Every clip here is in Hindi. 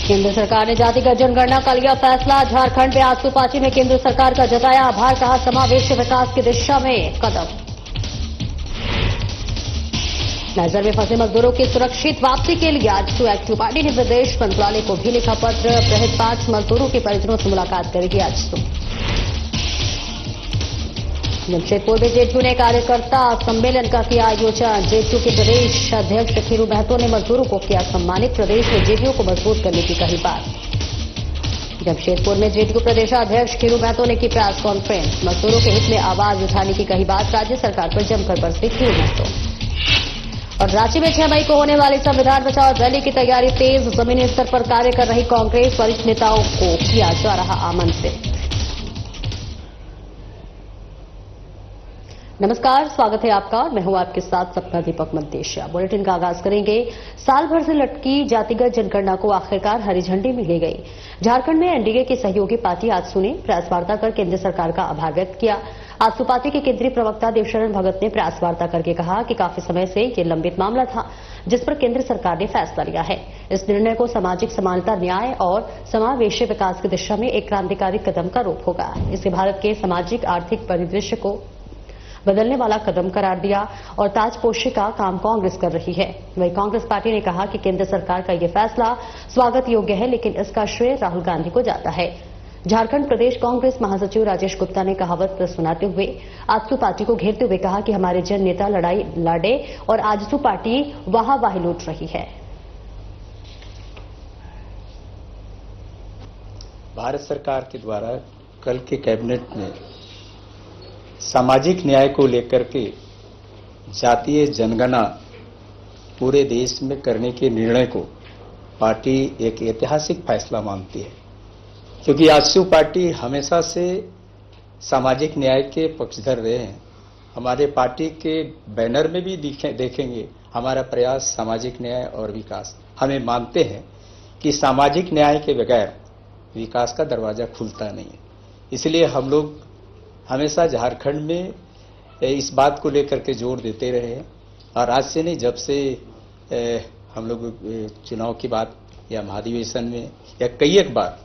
केंद्र सरकार ने जातिगत जनगणना का लिया फैसला। झारखंड में आजसू पार्टी ने केंद्र सरकार का जताया आभार, कहा समावेशी विकास की दिशा में कदम। नजर में फंसे मजदूरों की सुरक्षित वापसी के लिए आजसू एक्टिव पार्टी ने विदेश मंत्रालय को भी लिखा पत्र। अपहृत 5 मजदूरों के परिजनों से मुलाकात करेगी आजसू। जमशेदपुर में जेटू ने कार्यकर्ता सम्मेलन का किया आयोजन। जेटू के प्रदेश अध्यक्ष खीरू महतो ने मजदूरों को किया सम्मानित। प्रदेश में जेडीयू को मजबूत करने की कही बात। जमशेदपुर में जेडीयू प्रदेशाध्यक्ष खीरू महतो ने की प्रेस कॉन्फ्रेंस। मजदूरों के हित में आवाज उठाने की कही बात। राज्य सरकार पर जमकर बरसे खीरू महतो। और रांची में 6 मई को होने वाली संविधान बचाओ रैली की तैयारी तेज। जमीनी स्तर पर कार्य कर रही कांग्रेस, वरिष्ठ नेताओं को किया जा रहा आमंत्रित। नमस्कार, स्वागत है आपका और मैं हूं आपके साथ सपना दीपक मद्देशिया। बुलेटिन का आगाज करेंगे। साल भर से लटकी जातिगत जनगणना को आखिरकार हरी झंडी मिल गई। झारखंड में एनडीए की सहयोगी पार्टी आजसू ने प्रेस वार्ता कर केंद्र सरकार का आभार व्यक्त किया। आजसू पार्टी के केंद्रीय प्रवक्ता देवशरण भगत ने प्रेस वार्ता करके कहा कि काफी समय से ये लंबित मामला था, जिस पर केंद्र सरकार ने फैसला लिया है। इस निर्णय को सामाजिक समानता, न्याय और समावेशी विकास की दिशा में एक क्रांतिकारी कदम का रूप होगा। इससे भारत के सामाजिक आर्थिक परिदृश्य को बदलने वाला कदम करार दिया और ताजपोशी का काम कांग्रेस कर रही है। वहीं कांग्रेस पार्टी ने कहा कि केंद्र सरकार का यह फैसला स्वागत योग्य है, लेकिन इसका श्रेय राहुल गांधी को जाता है। झारखंड प्रदेश कांग्रेस महासचिव राजेश गुप्ता ने कहावत सुनाते हुए आजसू पार्टी को घेरते हुए कहा कि हमारे जन नेता लड़ाई लड़े और आजसू पार्टी वाहवाही लूट रही है। भारत सरकार के द्वारा कल के कैबिनेट में सामाजिक न्याय को लेकर के जातीय जनगणना पूरे देश में करने के निर्णय को पार्टी एक ऐतिहासिक फैसला मानती है, क्योंकि आजसू पार्टी हमेशा से सामाजिक न्याय के पक्षधर रहे हैं। हमारे पार्टी के बैनर में भी देखेंगे हमारा प्रयास सामाजिक न्याय और विकास। हमें मानते हैं कि सामाजिक न्याय के बगैर विकास का दरवाजा खुलता नहीं है। इसलिए हम लोग हमेशा झारखंड में इस बात को लेकर के जोर देते रहे हैं और आज से नहीं, जब से हम लोग चुनाव की बात या महाधिवेशन में या कई एक बार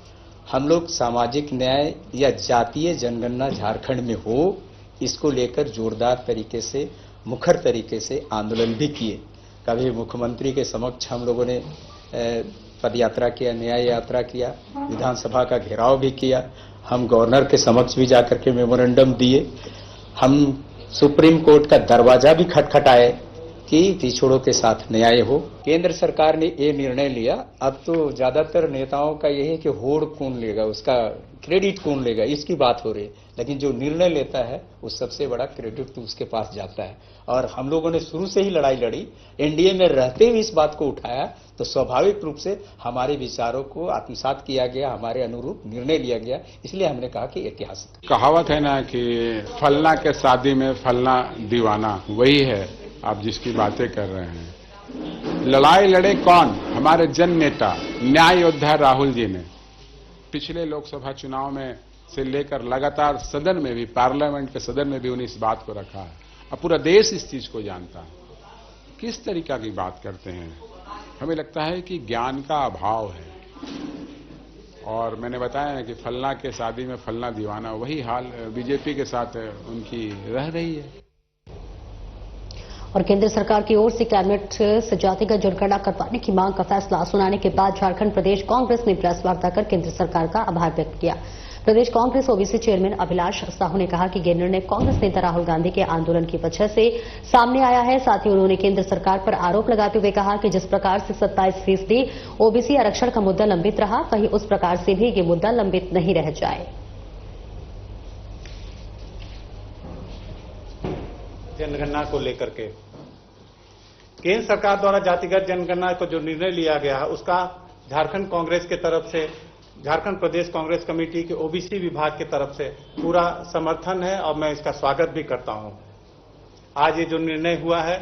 हम लोग सामाजिक न्याय या जातीय जनगणना झारखंड में हो, इसको लेकर जोरदार तरीके से, मुखर तरीके से आंदोलन भी किए। कभी मुख्यमंत्री के समक्ष हम लोगों ने पदयात्रा किया, न्याय यात्रा किया, विधानसभा का घेराव भी किया। हम गवर्नर के समक्ष भी जाकर के मेमोरेंडम दिए। हम सुप्रीम कोर्ट का दरवाजा भी खटखटाए कि पिछड़ों के साथ न्याय हो। केंद्र सरकार ने ये निर्णय लिया। अब तो ज्यादातर नेताओं का यह है कि होड़ कौन लेगा, उसका क्रेडिट कौन लेगा, इसकी बात हो रही है। लेकिन जो निर्णय लेता है उस सबसे बड़ा क्रेडिट तो उसके पास जाता है। और हम लोगों ने शुरू से ही लड़ाई लड़ी, एनडीए में रहते हुए इस बात को उठाया, तो स्वाभाविक रूप से हमारे विचारों को आत्मसात किया गया, हमारे अनुरूप निर्णय लिया गया। इसलिए हमने कहा कि ऐतिहासिक। कहावत है ना कि फलना के शादी में फलना दीवाना, वही है आप जिसकी बातें कर रहे हैं। लड़ाई लड़े कौन? हमारे जन नेता, न्याय योद्धा राहुल जी ने पिछले लोकसभा चुनाव में से लेकर लगातार सदन में भी, पार्लियामेंट के सदन में भी उन्हें इस बात को रखा है। अब पूरा देश इस चीज को जानता है। किस तरीका की बात करते हैं? हमें लगता है कि ज्ञान का अभाव है। और मैंने बताया है कि फलना के शादी में फलना दीवाना, वही हाल बीजेपी के साथ उनकी रह रही है। और केंद्र सरकार की ओर से कैबिनेट से जातिगत जनगणना करवाने की मांग का फैसला सुनाने के बाद झारखंड प्रदेश कांग्रेस ने प्रेस वार्ता कर केंद्र सरकार का आभार व्यक्त किया। प्रदेश कांग्रेस ओबीसी चेयरमैन अभिलाष साहू ने कहा कि यह निर्णय कांग्रेस नेता राहुल गांधी के आंदोलन की वजह से सामने आया है। साथ ही उन्होंने केंद्र सरकार पर आरोप लगाते हुए कहा कि जिस प्रकार से 27% ओबीसी आरक्षण का मुद्दा लंबित रहा, कहीं उस प्रकार से भी ये मुद्दा लंबित नहीं रह जाए। जनगणना को लेकर के केंद्र सरकार द्वारा जातिगत जनगणना को जो निर्णय लिया गया है, उसका झारखंड कांग्रेस के तरफ से, झारखंड प्रदेश कांग्रेस कमेटी के ओबीसी विभाग की तरफ से पूरा समर्थन है और मैं इसका स्वागत भी करता हूं। आज ये जो निर्णय हुआ है,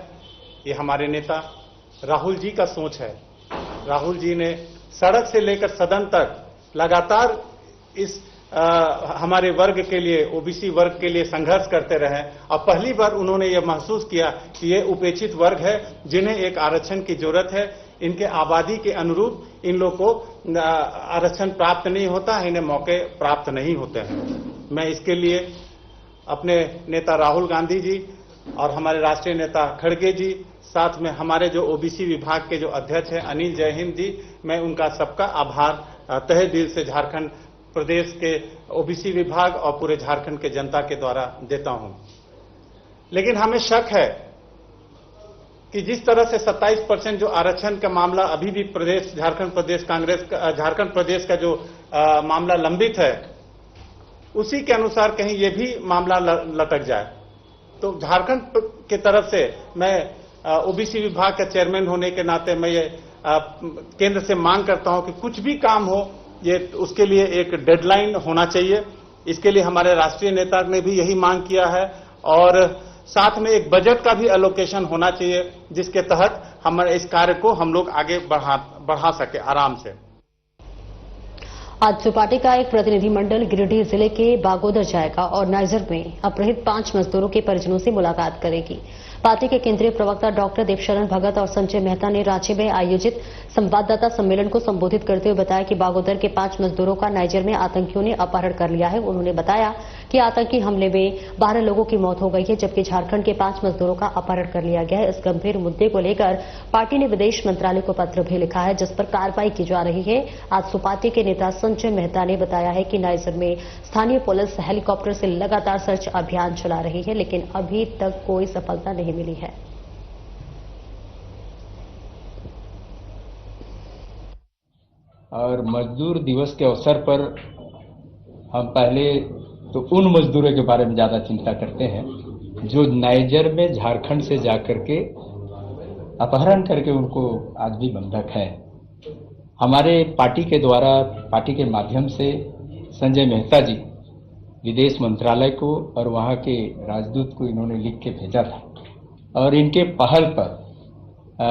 ये हमारे नेता राहुल जी का सोच है। राहुल जी ने सड़क से लेकर सदन तक लगातार इस हमारे वर्ग के लिए, ओबीसी वर्ग के लिए संघर्ष करते रहे और पहली बार उन्होंने ये महसूस किया कि ये उपेक्षित वर्ग है, जिन्हें एक आरक्षण की जरूरत है। इनके आबादी के अनुरूप इन लोग को आरक्षण प्राप्त नहीं होता, इन्हें मौके प्राप्त नहीं होते हैं। मैं इसके लिए अपने नेता राहुल गांधी जी और हमारे राष्ट्रीय नेता खड़गे जी, साथ में हमारे जो ओबीसी विभाग के जो अध्यक्ष हैं अनिल जयहिंद जी, मैं उनका सबका आभार तहे दिल से झारखंड प्रदेश के ओबीसी विभाग और पूरे झारखंड के जनता के द्वारा देता हूं। लेकिन हमें शक है कि जिस तरह से 27% जो आरक्षण का मामला अभी भी झारखंड प्रदेश का जो मामला लंबित है, उसी के अनुसार कहीं ये भी मामला लटक जाए। तो झारखंड के तरफ से मैं ओबीसी विभाग का चेयरमैन होने के नाते मैं ये केंद्र से मांग करता हूं कि कुछ भी काम हो, ये उसके लिए एक डेडलाइन होना चाहिए। इसके लिए हमारे राष्ट्रीय नेता ने भी यही मांग किया है और साथ में एक बजट का भी एलोकेशन होना चाहिए, जिसके तहत हमारे इस कार्य को हम लोग आगे बढ़ा सके आराम से। आज पार्टी का एक प्रतिनिधिमंडल गिरिडीह जिले के बागोदर जाएगा और नाइजर में अपहृत 5 मजदूरों के परिजनों से मुलाकात करेगी। पार्टी के केंद्रीय प्रवक्ता डॉक्टर देवशरण भगत और संजय मेहता ने रांची में आयोजित संवाददाता सम्मेलन को संबोधित करते हुए बताया कि बागोदर के 5 मजदूरों का नाइजर में आतंकियों ने अपहरण कर लिया है। उन्होंने बताया कि आतंकी हमले में 12 लोगों की मौत हो गई है, जबकि झारखंड के 5 मजदूरों का अपहरण कर लिया गया है। इस गंभीर मुद्दे को लेकर पार्टी ने विदेश मंत्रालय को पत्र भी लिखा है, जिस पर कार्रवाई की जा रही है। आज पार्टी के नेता संजय मेहता ने बताया है कि नाइजर में स्थानीय पुलिस हेलीकॉप्टर से लगातार सर्च अभियान चला रही है, लेकिन अभी तक कोई सफलता नहीं मिली है। और मजदूर दिवस के अवसर पर हम पहले तो उन मजदूरों के बारे में ज्यादा चिंता करते हैं जो नाइजर में झारखंड से जाकर के अपहरण करके उनको आज भी बंधक है। हमारे पार्टी के द्वारा, पार्टी के माध्यम से संजय मेहता जी विदेश मंत्रालय को और वहां के राजदूत को इन्होंने लिख के भेजा था और इनके पहल पर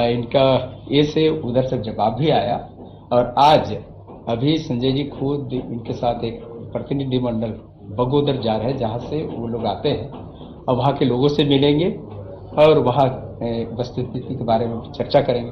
इनका ए से उधर से जवाब भी आया और आज अभी संजय जी खुद इनके साथ एक प्रतिनिधिमंडल बगोदर जा रहे हैं, जहां से वो लोग आते हैं और वहां के लोगों से मिलेंगे और वहां वस्तुस्थिति के बारे में चर्चा करेंगे।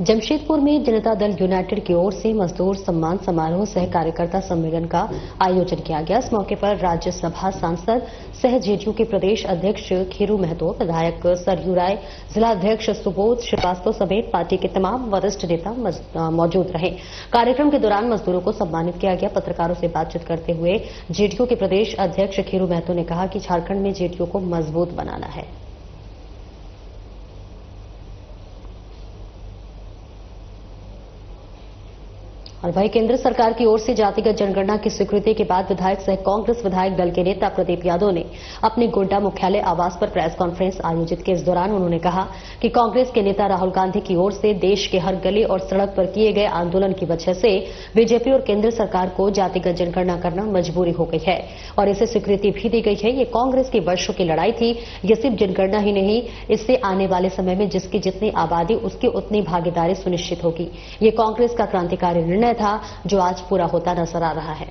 जमशेदपुर में जनता दल यूनाइटेड की ओर से मजदूर सम्मान समारोह सह कार्यकर्ता सम्मेलन का आयोजन किया गया। इस मौके पर राज्यसभा सांसद सह जेडीयू के प्रदेश अध्यक्ष खीरू महतो, विधायक सरयू राय, जिला अध्यक्ष सुबोध श्रीवास्तव समेत पार्टी के तमाम वरिष्ठ नेता मौजूद रहे। कार्यक्रम के दौरान मजदूरों को सम्मानित किया गया। पत्रकारों से बातचीत करते हुए जेडीयू के प्रदेश अध्यक्ष खीरू महतो ने कहा कि झारखंड में जेडीयू को मजबूत बनाना है। और वहीं केंद्र सरकार की ओर से जातिगत जनगणना की स्वीकृति के बाद विधायक सह कांग्रेस विधायक दल के नेता प्रदीप यादव ने अपने गोड्डा मुख्यालय आवास पर प्रेस कॉन्फ्रेंस आयोजित की। इस दौरान उन्होंने कहा कि कांग्रेस के नेता राहुल गांधी की ओर से देश के हर गली और सड़क पर किए गए आंदोलन की वजह से बीजेपी और केंद्र सरकार को जातिगत जनगणना करना मजबूरी हो गई है और इसे स्वीकृति भी दी गई है। ये कांग्रेस की वर्षों की लड़ाई थी। ये सिर्फ जनगणना ही नहीं, इससे आने वाले समय में जिसकी जितनी आबादी उसकी उतनी भागीदारी सुनिश्चित होगी। ये कांग्रेस का क्रांतिकारी निर्णय था जो आज पूरा होता नजर आ रहा है।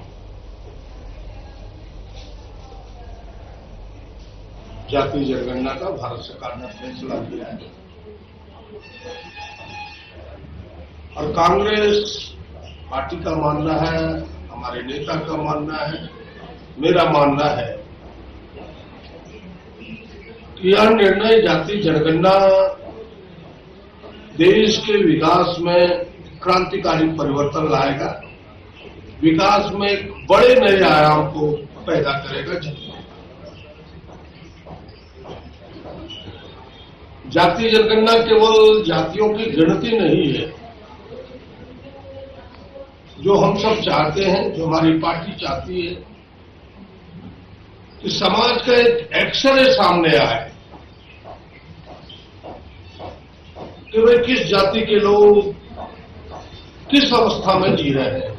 जाति जनगणना का भारत सरकार ने फैसला किया है और कांग्रेस पार्टी का मानना है, हमारे नेता का मानना है, मेरा मानना है कि यह निर्णय जाति जनगणना देश के विकास में क्रांतिकारी परिवर्तन लाएगा, विकास में एक बड़े नए आयाम को पैदा करेगा। जाति जनगणना केवल जातियों की गिनती नहीं है, जो हम सब चाहते हैं, जो हमारी पार्टी चाहती है कि समाज का एक एक्सरे सामने आए कि वे किस जाति के लोग किस अवस्था में जी रहे हैं।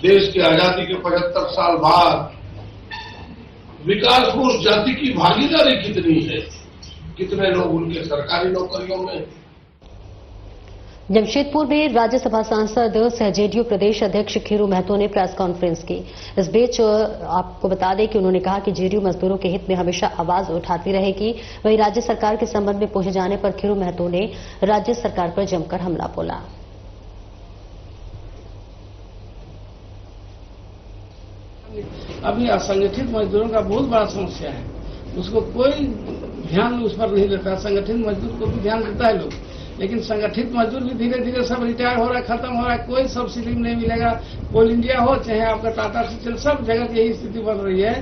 देश की आजादी के 75 साल बाद विकास में उस जाति की भागीदारी कितनी है, कितने लोग उनके सरकारी नौकरियों में। जमशेदपुर में राज्यसभा सांसद सह जेडीयू प्रदेश अध्यक्ष खीरू महतो ने प्रेस कॉन्फ्रेंस की। इस बीच आपको बता दें कि उन्होंने कहा कि जेडीयू मजदूरों के हित में हमेशा आवाज उठाती रहेगी। वहीं राज्य सरकार के संबंध में पूछे जाने पर खीरू महतो ने राज्य सरकार पर जमकर हमला बोला। अभी असंगठित मजदूरों का बहुत बड़ा समस्या है, उसको कोई ध्यान उस पर नहीं देता। संगठित मजदूर को भी ध्यान देता है लोग, लेकिन संगठित मजदूर भी धीरे धीरे सब रिटायर हो रहा है, खत्म हो रहा है, कोई सब्सिडी नहीं मिलेगा। कोल इंडिया हो चाहे आपका टाटा स्टील, सब जगह यही स्थिति बन रही है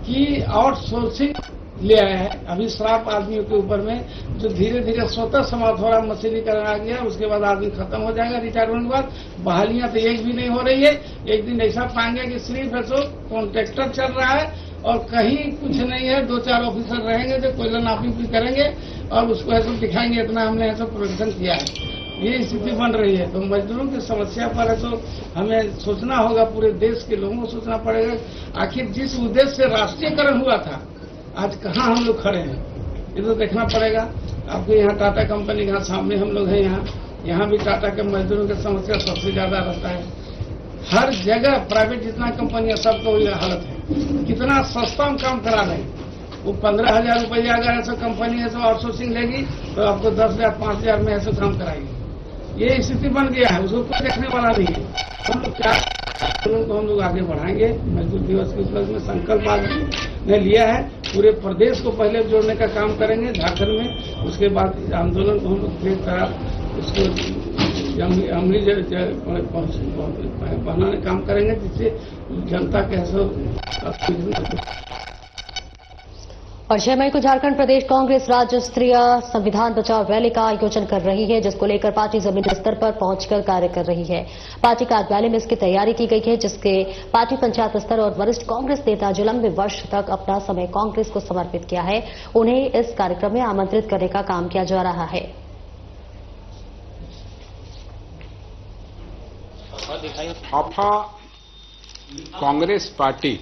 कि आउटसोर्सिंग ले आया है। अभी श्राप आदमियों के ऊपर में जो धीरे धीरे स्वतः समाप्त हो रहा, मशीनीकरण आ गया, उसके बाद आदमी खत्म हो जाएगा रिटायरमेंट के बाद। बहालियां तो एक भी नहीं हो रही है। एक दिन ऐसा पाएंगे कि सिर्फ ऐसा कॉन्ट्रैक्टर चल रहा है और कहीं कुछ नहीं है। 2-4 ऑफिसर रहेंगे जो कोयला नापी भी करेंगे और उसको ऐसा दिखाएंगे इतना हमने ऐसा प्रोडक्शन किया है। ये स्थिति बन रही है। तो मजदूरों की समस्या पर है तो हमें सोचना होगा, पूरे देश के लोगों को सोचना पड़ेगा। आखिर जिस उद्देश्य से राष्ट्रीयकरण हुआ था, आज कहाँ हम लोग खड़े हैं, ये तो देखना पड़ेगा। आपको यहाँ टाटा कंपनी के सामने हम लोग हैं, यहाँ भी टाटा के मजदूरों की समस्या सबसे ज्यादा रहता है। हर जगह प्राइवेट जितना कंपनियां सबको वही हालत है। कितना सस्ता में काम करा रहे हैं। वो 15,000 रुपया अगर ऐसा कंपनी है तो आउटसोर्सिंग लेगी तो आपको 10,000 5,000 में ऐसा काम कराएगी। ये स्थिति बन गया है, उसको कोई देखने वाला नहीं है। हम लोग क्या को हम लोग आगे बढ़ाएंगे। मजदूर दिवस के उपलक्ष्य में संकल्प आज ने लिया है। पूरे प्रदेश को पहले जोड़ने का काम करेंगे झारखंड में, उसके बाद आंदोलन को हम लोग किस तरह उसको अमली बनाने काम करेंगे, जिससे जनता के और 6 मई को झारखंड प्रदेश कांग्रेस राज्य स्तरीय संविधान बचाओ रैली का आयोजन कर रही है, जिसको लेकर पार्टी जमीन स्तर पर पहुंचकर कार्य कर रही है। पार्टी कार्यालय में इसकी तैयारी की गई है, जिसके पार्टी पंचायत स्तर और वरिष्ठ कांग्रेस नेता जो लंबे वर्ष तक अपना समय कांग्रेस को समर्पित किया है, उन्हें इस कार्यक्रम में आमंत्रित करने का काम किया जा रहा है। आपा कांग्रेस पार्टी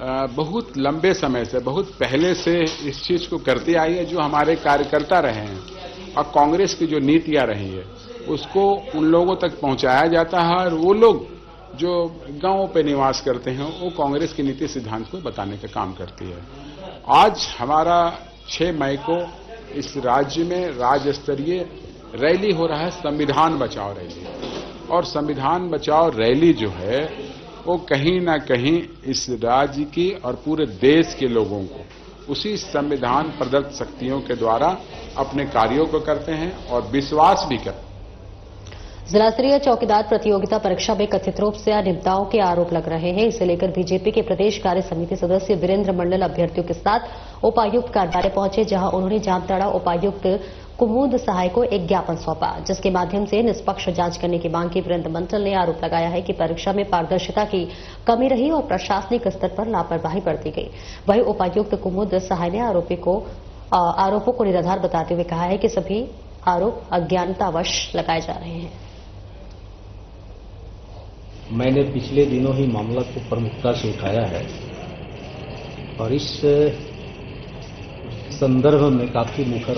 बहुत लंबे समय से, बहुत पहले से इस चीज को करती आई है। जो हमारे कार्यकर्ता रहे हैं और कांग्रेस की जो नीतियां रही है उसको उन लोगों तक पहुंचाया जाता है, और वो लोग जो गांवों पे निवास करते हैं वो कांग्रेस की नीति सिद्धांत को बताने का काम करती है। आज हमारा 6 मई को इस राज्य में राज्य स्तरीय रैली हो रहा है, संविधान बचाओ रैली। और संविधान बचाओ रैली जो है वो कहीं ना कहीं इस राज्य की और पूरे देश के लोगों को उसी संविधान प्रदत्त शक्तियों के द्वारा अपने कार्यों को करते हैं और विश्वास भी करते हैं। जिला स्तरीय चौकीदार प्रतियोगिता परीक्षा में कथित रूप से अनियमितताओं के आरोप लग रहे हैं। इसे लेकर बीजेपी के प्रदेश कार्य समिति सदस्य वीरेंद्र मंडल अभ्यर्थियों के साथ उपायुक्त कार्यालय पहुंचे, जहां उन्होंने जामताड़ा उपायुक्त कुमुद सहाय को एक ज्ञापन सौंपा, जिसके माध्यम से निष्पक्ष जांच करने की मांग की। वीरेंद्र मंडल ने आरोप लगाया है कि परीक्षा में पारदर्शिता की कमी रही और प्रशासनिक स्तर पर लापरवाही बरती गई। वहीं उपायुक्त कुमुद सहाय ने आरोपों को निराधार बताते हुए कहा है कि सभी आरोप अज्ञानतावश लगाए जा रहे हैं। मैंने पिछले दिनों ही मामला को प्रमुखता से उठाया है और इस संदर्भ में काफी मुखर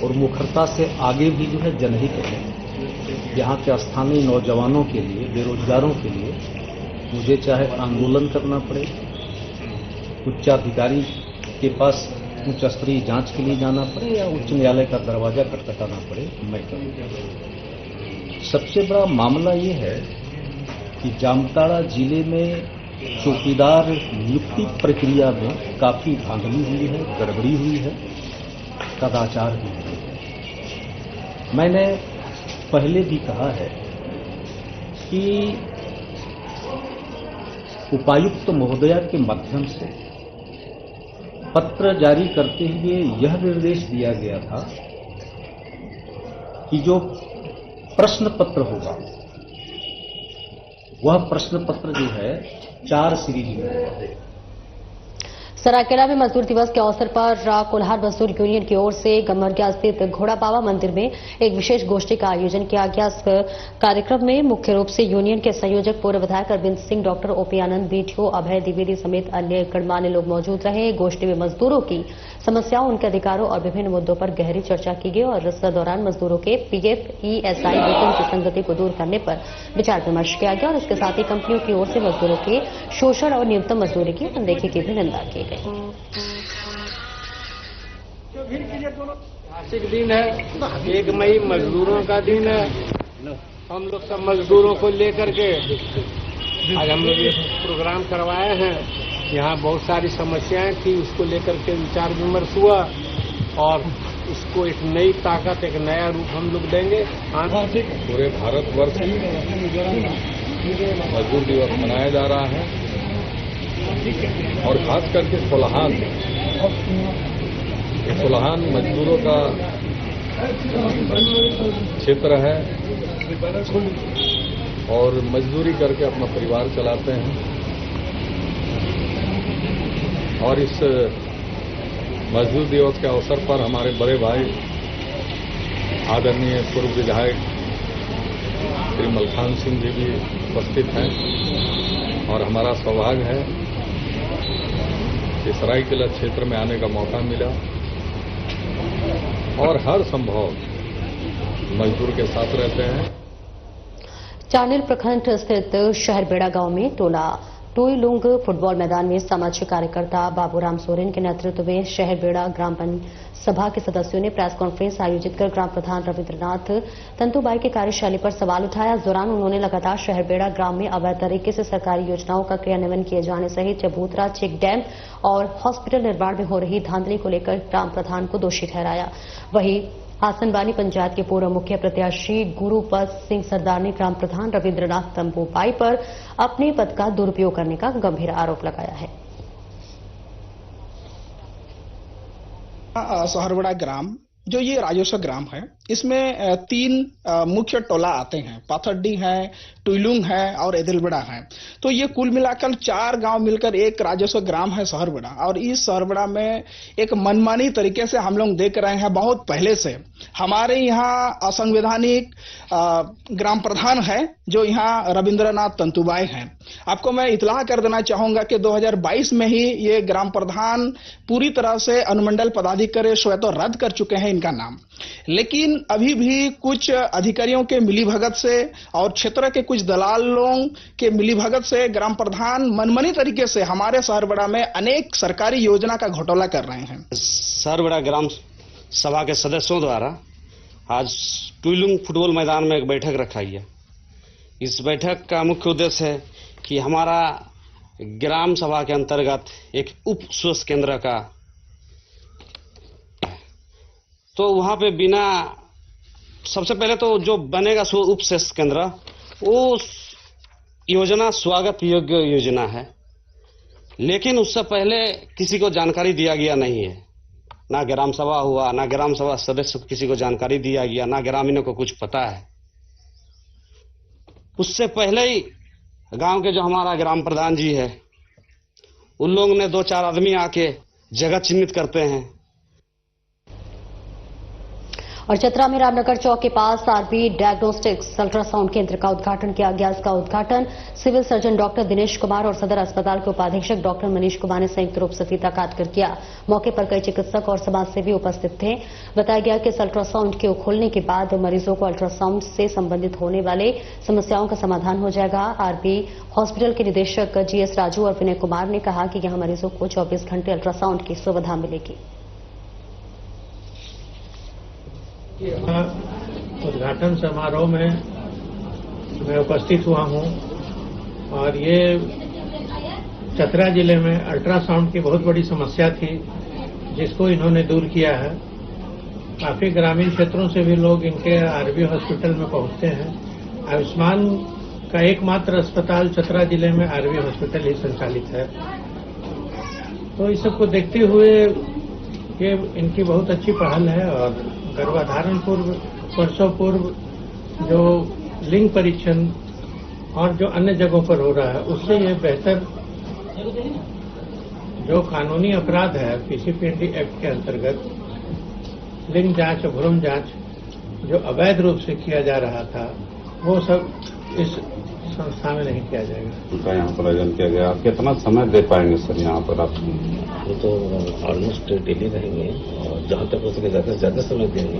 और मुखरता से आगे भी जो है जनहित है। यहाँ के स्थानीय नौजवानों के लिए, बेरोजगारों के लिए मुझे चाहे आंदोलन करना पड़े, उच्चाधिकारी के पास उच्च स्तरीय जांच के लिए जाना पड़े या उच्च न्यायालय का दरवाजा खटखटाना पड़े, मैं करूँगा। सबसे बड़ा मामला ये है कि जामताड़ा जिले में चौकीदार नियुक्ति प्रक्रिया में काफी धांधली हुई है, गड़बड़ी हुई है, कदाचार भी हुई है। मैंने पहले भी कहा है कि उपायुक्त महोदया के माध्यम से पत्र जारी करते हुए यह निर्देश दिया गया था कि जो प्रश्न पत्र होगा वह प्रश्न पत्र जो है 4 सीरीज में होगा। सरायकेला में मजदूर दिवस के अवसर पर कोल्हार मजदूर यूनियन की ओर से गमरगिया स्थित घोड़ा बाबा मंदिर में एक विशेष गोष्ठी का आयोजन किया गया। इस कार्यक्रम में मुख्य रूप से यूनियन के संयोजक पूर्व विधायक अरविंद सिंह, डॉक्टर ओपी आनंद, बीटीओ अभय द्विवेदी समेत अन्य गणमान्य लोग मौजूद रहे। गोष्ठी में मजदूरों की समस्याओं, उनके अधिकारों और विभिन्न मुद्दों पर गहरी चर्चा की गई और इस दौरान मजदूरों के पीएफ, ईएसआई वेतन की संगति को दूर करने पर विचार विमर्श किया गया और इसके साथ ही कंपनियों की ओर से मजदूरों के शोषण और न्यूनतम मजदूरी की अनदेखी की भी निंदा की गई। ऐतिहासिक दिन है, 1 मई मजदूरों का दिन है। हम लोग सब मजदूरों को लेकर के आज हम लोग ये प्रोग्राम करवाए हैं। यहाँ बहुत सारी समस्याएं थी, उसको लेकर के विचार विमर्श हुआ और उसको एक नई ताकत, एक नया रूप हम लोग देंगे। पूरे भारतवर्ष मजदूर दिवस मनाया जा रहा है और खास करके कोल्हान मजदूरों का क्षेत्र है और मजदूरी करके अपना परिवार चलाते हैं। और इस मजदूर दिवस के अवसर पर हमारे बड़े भाई आदरणीय पूर्व विधायक श्री मलखान सिंह जी भी उपस्थित हैं और हमारा सौभाग्य है कि सरायकेला क्षेत्र में आने का मौका मिला और हर संभव मजदूर के साथ रहते हैं। चांडिल प्रखंड स्थित शहरबेड़ा गांव में टोला टोईलुंग फुटबॉल मैदान में सामाजिक कार्यकर्ता बाबूराम सोरेन के नेतृत्व में शहरबेड़ा ग्राम सभा के सदस्यों ने प्रेस कॉन्फ्रेंस आयोजित कर ग्राम प्रधान रविन्द्रनाथ तंतुबाई की कार्यशैली पर सवाल उठाया। इस दौरान उन्होंने लगातार शहरबेड़ा ग्राम में अवैध तरीके से सरकारी योजनाओं का क्रियान्वयन किए जाने सहित चबूतरा, चेक डैम और हॉस्पिटल निर्माण में हो रही धांधली को लेकर ग्राम प्रधान को दोषी ठहराया। वहीं आसनबानी पंचायत के पूर्व मुखिया प्रत्याशी गुरुपत सिंह सरदार ने ग्राम प्रधान रविन्द्रनाथ तंबूबाई पर अपने पद का दुरुपयोग करने का गंभीर आरोप लगाया है। शहरबेड़ा ग्राम जो ये राजस्व ग्राम है, इसमें 3 मुख्य टोला आते हैं, पाथरडी है, टुईलुंग है और एदिलबेड़ा है। तो ये कुल मिलाकर 4 गांव मिलकर एक राजस्व ग्राम है शहरबेड़ा। और इस शहरबेड़ा में एक मनमानी तरीके से हम लोग देख रहे हैं। बहुत पहले से हमारे यहाँ असंवैधानिक ग्राम प्रधान है जो यहाँ रविन्द्रनाथ तंतुबाई हैं। आपको मैं इतला कर देना चाहूंगा कि 2022 में ही ये ग्राम प्रधान पूरी तरह से अनुमंडल पदाधिकारी स्वतः रद्द कर चुके हैं इनका नाम। लेकिन अभी भी कुछ अधिकारियों के मिलीभगत से और क्षेत्र के कुछ दलालों के मिलीभगत से ग्राम प्रधान मनमानी तरीके से हमारे शहरबेड़ा में अनेक सरकारी योजना का घोटाला कर रहे हैं। शहरबेड़ा ग्राम सभा के सदस्यों द्वारा आज टुईलुंग फुटबॉल मैदान में एक बैठक रखा गया। इस बैठक का मुख्य उद्देश्य है कि हमारा ग्राम सभा के अंतर्गत एक उप स्वास्थ्य केंद्र का, तो वहां पे बिना, सबसे पहले तो जो बनेगा उप स्वास्थ्य केंद्र, वो योजना स्वागत योग्य योजना है, लेकिन उससे पहले किसी को जानकारी दिया गया नहीं है। ना ग्राम सभा हुआ, ना ग्राम सभा सदस्य को किसी को जानकारी दिया गया, ना ग्रामीणों को कुछ पता है। उससे पहले ही गांव के जो हमारा ग्राम प्रधान जी है, उन लोगों ने 2-4 आदमी आके जगह चिन्हित करते हैं। और चतरा में रामनगर चौक के पास आरबी डायग्नोस्टिक्स अल्ट्रासाउंड केंद्र का उद्घाटन किया गया। इसका उद्घाटन civil surgeon doctor Dinesh Kumar और सदर अस्पताल के उपाधीक्षक डॉक्टर मनीष कुमार ने संयुक्त रूप से फीता काटकर किया। मौके पर कई चिकित्सक और समाजसेवी उपस्थित थे। बताया गया कि इस अल्ट्रासाउंड के खोलने के बाद मरीजों को अल्ट्रासाउंड से संबंधित होने वाले समस्याओं का समाधान हो जाएगा। आरबी हॉस्पिटल के निदेशक जीएस राजू और विनय कुमार ने कहा कि यहां मरीजों को 24 घंटे अल्ट्रासाउंड की सुविधा मिलेगी। उद्घाटन समारोह में मैं उपस्थित हुआ हूं और ये चतरा जिले में अल्ट्रासाउंड की बहुत बड़ी समस्या थी, जिसको इन्होंने दूर किया है। काफी ग्रामीण क्षेत्रों से भी लोग इनके आरबी हॉस्पिटल में पहुंचते हैं। आयुष्मान का एकमात्र अस्पताल चतरा जिले में आरबी हॉस्पिटल ही संचालित है। तो इस सबको देखते हुए ये इनकी बहुत अच्छी पहल है और गर्भाधारण पूर्व, वर्षों पूर्व जो लिंग परीक्षण और जो अन्य जगहों पर हो रहा है, उससे ये बेहतर जो कानूनी अपराध है पीसीपीएनडी एक्ट के अंतर्गत लिंग जांच और भ्रूण जांच जो अवैध रूप से किया जा रहा था वो सब इस संस्था में नहीं किया जाएगा। उनका यहाँ पर आयोजन किया गया। आप कितना समय दे पाएंगे सर यहाँ पर आप? वो तो ऑलमोस्ट डेली रहेंगे और जहाँ तक हो सके ज़्यादा से ज़्यादा समय देंगे।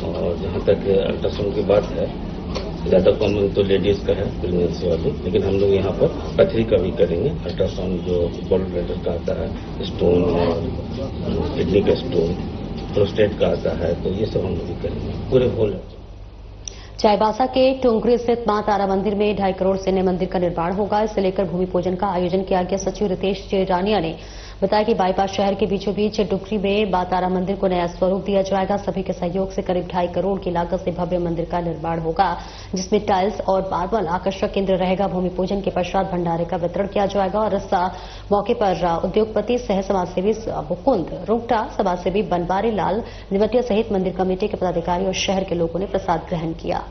और जहाँ तक अल्ट्रासाउंड की बात है, ज़्यादा कॉमन तो लेडीज़ का है प्रेगनेंसी वाली, लेकिन हम लोग यहाँ पर पथरी का भी करेंगे। अल्ट्रासाउंड जो गॉल ब्लैडर का आता है, स्टोन और किडनी का स्टोन, प्रोस्टेट का आता है, तो ये सब हम लोग भी करेंगे पूरे होल। चाईबासा के टोंगरी स्थित मां तारा मंदिर में 2.5 करोड़ से नए मंदिर का निर्माण होगा। इसे लेकर भूमि पूजन का आयोजन किया गया। सचिव रितेश रानिया ने बताया कि बाईपास शहर के बीचों बीच डुकरी में मां तारा मंदिर को नया स्वरूप दिया जाएगा। सभी के सहयोग से करीब 2.5 करोड़ की लागत से भव्य मंदिर का निर्माण होगा, जिसमें टाइल्स और मार्बल आकर्षक केंद्र रहेगा। भूमि पूजन के पश्चात भंडारे का वितरण किया जाएगा और इस मौके पर उद्योगपति सह समाजसेवी मुकुंद रुंगटा, समाजसेवी बनवारी लाल निमटिया सहित मंदिर कमेटी के पदाधिकारी और शहर के लोगों ने प्रसाद ग्रहण किया।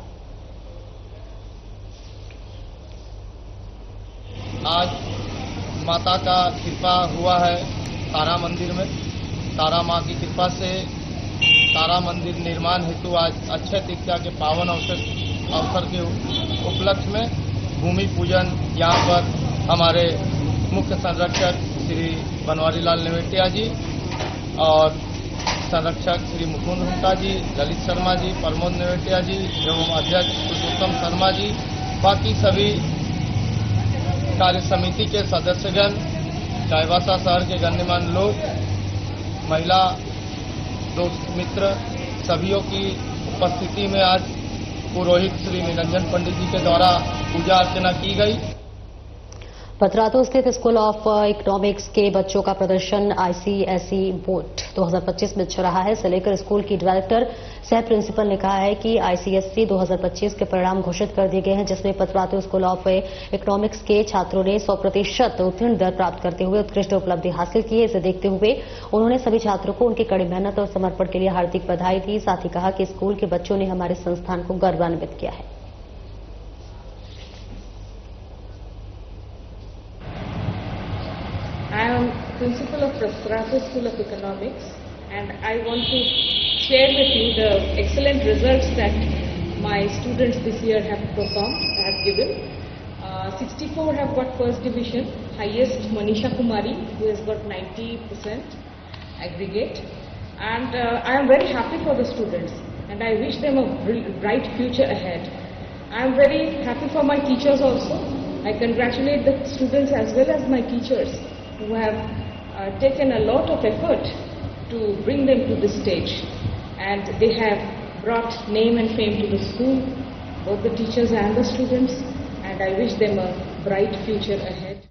आज माता का कृपा हुआ है तारा मंदिर में। तारा माँ की कृपा से तारा मंदिर निर्माण हेतु आज अक्षय तृतीया के पावन अवसर के उपलक्ष्य में भूमि पूजन यहाँ पर हमारे मुख्य संरक्षक श्री बनवारी लाल नेवेटिया जी और संरक्षक श्री मुकुंद हुंटा जी, ललित शर्मा जी, प्रमोद नेवेटिया जी एवं अध्यक्ष पुरुषोत्तम शर्मा जी, बाकी सभी कार्य समिति के सदस्यगण, चाईबासा शहर के गण्यमान्य लोग, महिला दोस्त मित्र, सभियों की उपस्थिति में आज पुरोहित श्री निरंजन पंडित जी के द्वारा पूजा अर्चना की गई। पतरातू स्थित स्कूल ऑफ इकोनॉमिक्स के बच्चों का प्रदर्शन आईसीएसई बोर्ड 2025 में चल रहा है। इसे लेकर स्कूल की डायरेक्टर सह प्रिंसिपल ने कहा है कि आईसीएसई 2025 के परिणाम घोषित कर दिए गए हैं, जिसमें पतरातू स्कूल ऑफ इकोनॉमिक्स के छात्रों ने 100% उत्तीर्ण दर प्राप्त करते हुए उत्कृष्ट उपलब्धि हासिल की है। इसे देखते हुए उन्होंने सभी छात्रों को उनकी कड़ी मेहनत और समर्पण के लिए हार्दिक बधाई दी। साथ ही कहा कि स्कूल के बच्चों ने हमारे संस्थान को गौरवान्वित किया है। I am principal of Pratharathu School of Economics, and I want to share with you the excellent results that my students this year have given. 64 have got first division, highest Manisha Kumari, who has got 90% aggregate, and I am very happy for the students, and I wish them a bright future ahead. I am very happy for my teachers also. I congratulate the students as well as my teachers, who have taken a lot of effort to bring them to this stage, and they have brought name and fame to the school, both the teachers and the students, and I wish them a bright future ahead.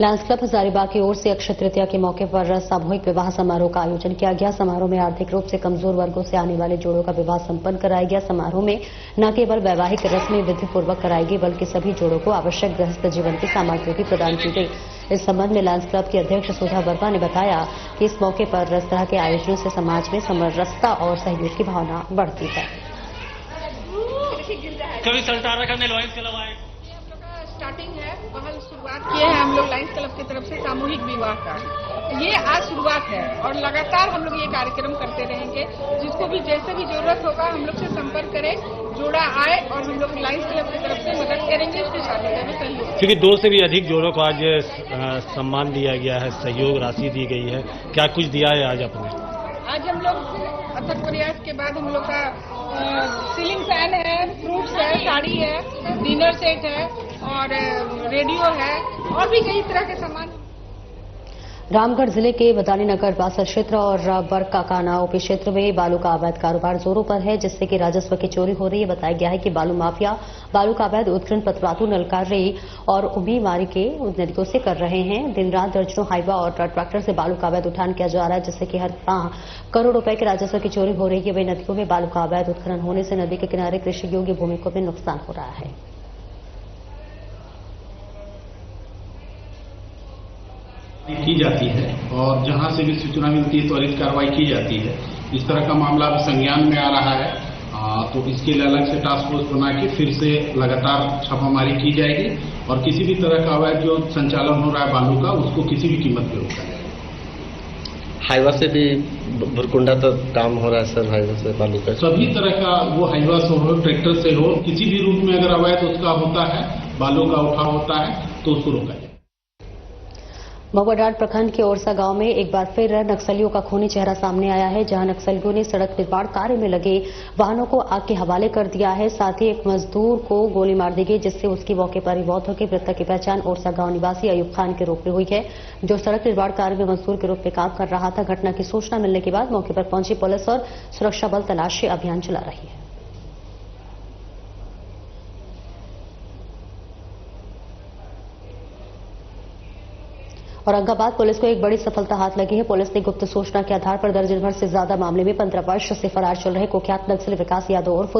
Lions club Hazaribagh की ओर से अक्षय तृतीया के मौके पर सामूहिक विवाह समारोह का आयोजन किया गया। समारोह में आर्थिक रूप से कमजोर वर्गों से आने वाले जोड़ों का विवाह संपन्न कराया गया। समारोह में न केवल वैवाहिक रस्में विधिपूर्वक कराई गई, बल्कि सभी जोड़ों को आवश्यक गृहस्थ जीवन की सामग्री भी प्रदान की गई। इस संबंध में लायंस क्लब की अध्यक्ष सुधा वर्मा ने बताया कि इस मौके पर इस तरह के आयोजनों से समाज में समरसता और सहयोग की भावना बढ़ती है। स्टार्टिंग है, पहल शुरुआत किए हैं हम लोग लायंस क्लब की तरफ से सामूहिक विवाह का। ये आज शुरुआत है और लगातार हम लोग ये कार्यक्रम करते रहेंगे। जिसको भी जैसे भी जरूरत होगा हम लोग से संपर्क करें, जोड़ा आए और हम लोग लायंस क्लब की तरफ से मदद करेंगे इसके शादी में सहयोग। क्योंकि 2 से भी अधिक जोड़ों को आज सम्मान दिया गया है, सहयोग राशि दी गई है, क्या कुछ दिया है आज आपने? आज हम लोग अथक प्रयास के बाद हम लोग का सीलिंग फैन है, फ्रूट्स है, साड़ी है, डिनर सेट है और रेडियो है और भी कई तरह के सामान। रामगढ़ जिले के बदानी नगर बासल क्षेत्र और बर्ग का काना ओपी क्षेत्र में बालू का अवैध कारोबार जोरों पर है, जिससे कि राजस्व की चोरी हो रही है। बताया गया है कि बालू माफिया बालू का अवैध उत्खनन पतरातू, नलकारी और उमीमारी के नदियों से कर रहे हैं। दिन रात दर्जनों हाईवा और ट्रैक्टर से बालू का अवैध उठान किया जा रहा है, जिससे कि हर माह करोड़ रुपए के राजस्व की चोरी हो रही है। वही नदियों में बालू का अवैध उत्खनन होने से नदी के किनारे कृषि योग्य भूमि को भी नुकसान हो रहा है। की जाती है और जहां से भी सूचना मिलती है त्वरित कार्रवाई की जाती है। इस तरह का मामला अब संज्ञान में आ रहा है तो इसके लिए अलग से टास्क फोर्स बना के फिर से लगातार छापामारी की जाएगी और किसी भी तरह का अवैध जो संचालन हो रहा है बालू का उसको किसी भी कीमत पे रोका जाएगा। हाईवा से भी भुरकुंडा तक काम हो रहा है सर, हाईवा से बालू का सभी तरह का, वो हाईवा से हो, ट्रैक्टर से हो, किसी भी रूप में अगर अवैध उसका होता है, बालू का उठाव होता है तो उसको रोका जाए। महुआडांड प्रखंड के ओरसा गांव में एक बार फिर नक्सलियों का खूनी चेहरा सामने आया है, जहां नक्सलियों ने सड़क निर्माण कार्य में लगे वाहनों को आग के हवाले कर दिया है। साथ ही एक मजदूर को गोली मार दी गई, जिससे उसकी मौके पर ही मौत हो गई। मृतक की पहचान ओरसा गांव निवासी अयूब खान के रूप में हुई है, जो सड़क निर्माण कार्य में मजदूर के रूप में काम कर रहा था। घटना की सूचना मिलने के बाद मौके पर पहुंची पुलिस और सुरक्षा बल तलाशी अभियान चला रही है। औरंगाबाद पुलिस को एक बड़ी सफलता हाथ लगी है। पुलिस ने गुप्त सूचना के आधार पर दर्जन भर से ज्यादा मामले में 15 वर्ष से फरार चल रहे कुख्यात नक्सली विकास यादव उर्फ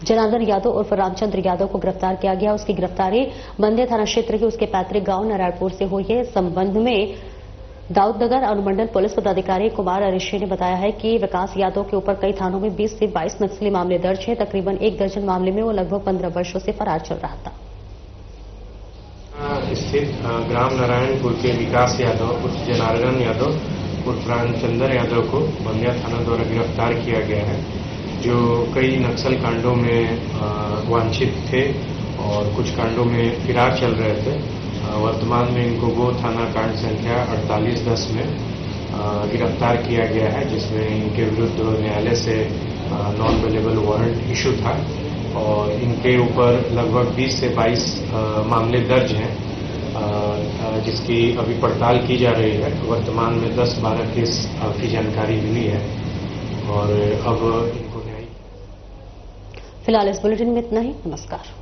जनार्दन यादव उर्फ रामचंद्र यादव को गिरफ्तार किया गया। उसकी गिरफ्तारी बंदे थाना क्षेत्र के उसके पैतृक गांव नारायणपुर से हुई है। इस संबंध में दाऊदनगर अनुमंडल पुलिस पदाधिकारी कुमार अरिशी ने बताया है कि विकास यादव के ऊपर कई थानों में 20 से 22 नक्सली मामले दर्ज हैं। तकरीबन 1 दर्जन मामले में वो लगभग 15 वर्षों से फरार चल रहा था। स्थित ग्राम नारायणपुर के विकास यादव उर्फ जनार्दन यादव उर्फ रामचंद्र यादव को बंदिया थाना द्वारा गिरफ्तार किया गया है, जो कई नक्सल कांडों में वांछित थे और कुछ कांडों में फिरार चल रहे थे। वर्तमान में इनको वो थाना कांड संख्या 4810 में गिरफ्तार किया गया है, जिसमें इनके विरुद्ध न्यायालय से नॉन अवेलेबल वारंट इशू था और इनके ऊपर लगभग 20 से 22 मामले दर्ज हैं, जिसकी अभी पड़ताल की जा रही है। वर्तमान में 10-12 केस की जानकारी मिली है और अब इनको न्यायिक। फिलहाल इस बुलेटिन में इतना ही। नमस्कार।